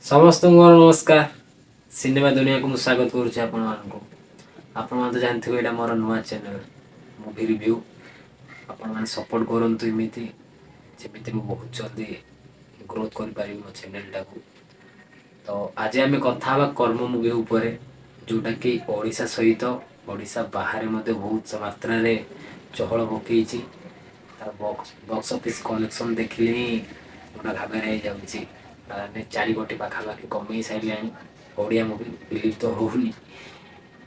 समस्त नमस्कार सिनेमा दुनिया को स्वागत करुँच जानते यहाँ मोर नुआ चैनल मूवी रिव्यू आपण सपोर्ट करंतु इमिति जमी बहुत जल्दी ग्रोथ कर मो चैनल टाको। तो आज आम कथा कर्म मूवी उपर जोटा कि ओडिशा सहित ओडिशा बाहर बहुत मात्रा रे चहल पकई तार बॉक्स ऑफिस कलेक्शन देखिले ही गोटा घाबरा जाऊँगी 4 कोटी पाखापाखि कमे सारे ओडिया मूवी बिलीव तो होनी।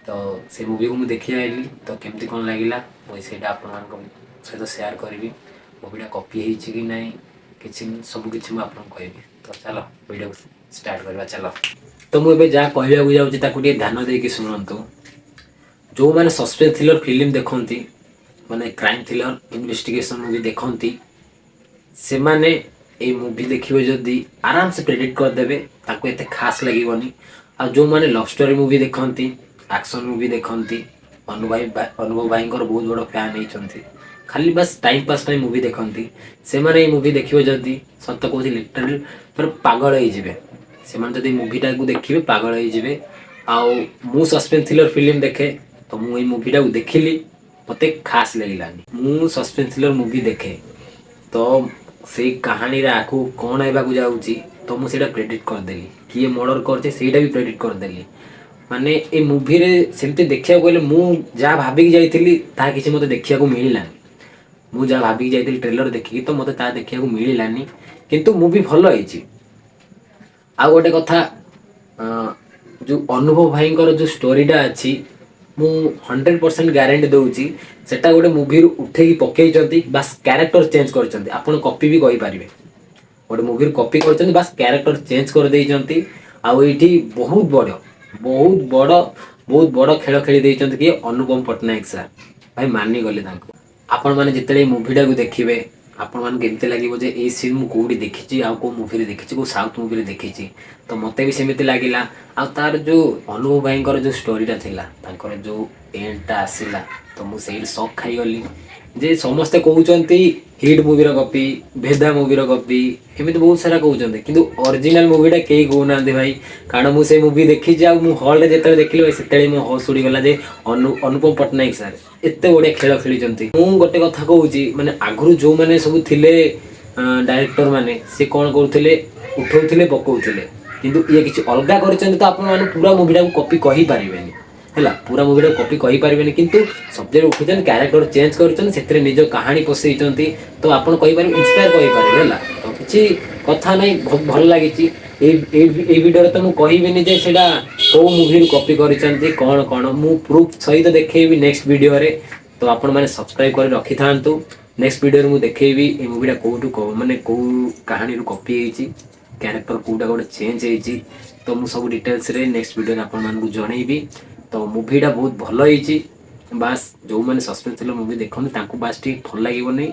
तो से मूवी को मुझे देखी आइली तो केमती कौन लगिला मुझे आप सहित सेयार करी मूवीटा कॉपी होती कि ना कि सबकि आपको कहि। तो चलो वीडियो स्टार्ट करवा चलो। तो मुझे जहाँ कहवाक जाऊँगी ध्यान देकी शुणु। जो मैंने सस्पेंस थ्रिलर फिल्म देखती माने क्राइम थ्रिलर इन्वेस्टिगेशन मूवी देखती से माने ए मूवी देखिए जदि आराम से प्रेडिक्ट करदेवे ताको एते खास लगनी। आ जो मैंने लव स्टोरी मूवी देखती एक्शन मूवी देखती अनुभव भाई बहुत बड़ फैन होती खाली बस टाइम पास मूवी देखती से माने मूवी देखिए जदि सत कहूँ लिटराली पर पागल हो मूवीटा को देखिए पागल हो। सस्पेंस थ्रिलर फिल्म देखे तो मुझे मूवीटा को देखिली मत खास लगलानी। मु सस्पेंस थ्रिलर मूवी देखे तो से कहानी आगू कौन आवाक जाऊँगी तो मुझे प्रेडिक्ट करदेली किए मर्डर करते भी प्रेडिक्ट करदेली। माने ए मूवी रे सेमती देखा गले मुझा भाविक जाइली ता किसी मत देखा मिललानी। मुझा भाविक जाइली ट्रेलर देखिकी तो मत ता देखा मिललानी किंतु मूवी भल होइची। आ गोटे कथा जो अनुभव भाई जो स्टोरीटा अच्छी मु 100% ग्यारंटी दूची सेटा गोटे मूवी उठे पकई बास क्यारेक्टर चेंज कर आपन कॉपी भी कहि पारिबे गोटे मूवी कॉपी कर बास क्यारेक्टर चेंज कर देइचंती। आउ एठी बहुत बड़ खेल खेली देइचंती कि अनुपम पट्टनायक सर भाई मानी गले तांको। आपण माने जितले मूवीटा को देखिबे आपण मान केमते लागिवो जे ए सीन मु कोडी देखिची आ को मूवी रे देखिची को साउथ मूवी रे देखिची तो मते भी सेमिति लागिला। आ तार जो अनुभव भाई जो स्टोरीटा थिला तांकर जो एंडटा आसिला तो मु सेही शॉक खाई गली जे समस्ते कहउचंती हिट मूवी रो कॉपी भेदा मूवी रो कॉपी एमिति बहुत सारा कहउचंती किंतु ओरिजिनल मूवीटा केही कहउनांती भाई। कारण मु से मूवी देखी जे मु हॉल रे जेतले देखिलो सेतले मो हॉस उड़ी गला जे अनुपम पट्टनायक सर एते बड़े खेल खेलीचंती। मु गोटे कथा कहउची माने आगरु जो माने सब थिले डायरेक्टर माने से कोन करूथिले उठौथिले पकौथिले किंतु ये किछि अलगा करिचंती तो आपण माने पूरा मूवीटा को कॉपी कहि पारिबेनी हैला पूरा मूवीटा कॉपी कहि पारिबेनी किंतु सब्जेक्ट उठुचन क्यारेक्टर चेंज करचन सेतरे निज कहानी पसेइचंती तो आपण कहि पारिबे इंस्पायर कहि पारिबे हैला। तो किछि कथा नै बहुत भल लागिची ए वीडियो रे तो मु कहिबेनी जे सेडा को मूवी रू कॉपी करिचंती कोन कोन मु प्रूफ सहित देखैबी नेक्स्ट वीडियो रे। तो आपण माने सब्सक्राइब कर रखि थांतु नेक्स्ट वीडियो रे मु देखैबी ए मूवीटा कोठु को माने को कहानी रू कॉपी हेची क्यारेक्टर कोटा गोटे चेंज होती तो मु सब डिटेल्स रे नेक्स्ट वीडियो आपण मानकु जणैबी। तो मूवीटा बहुत भल होइची बास जो मैंने सस्पेंस थ्रिलर मूवी देखते तांको बास ठीक भल लागोनी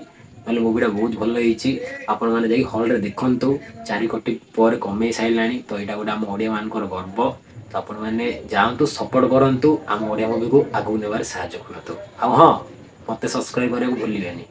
ना मूवीटा बहुत भल होइची। आपण माने जाई हॉल रे देखंतु 4 कोटी पर कमे साइलानी तो एटा गोटा हम ओडिया मानकर गर्व। तो आपण माने जांतु सपोर्ट करंतु हम ओडिया मूवी को आगु नेबार सहायता करंतु। आ हां मते सब्सक्राइब करे भूलिबेनी।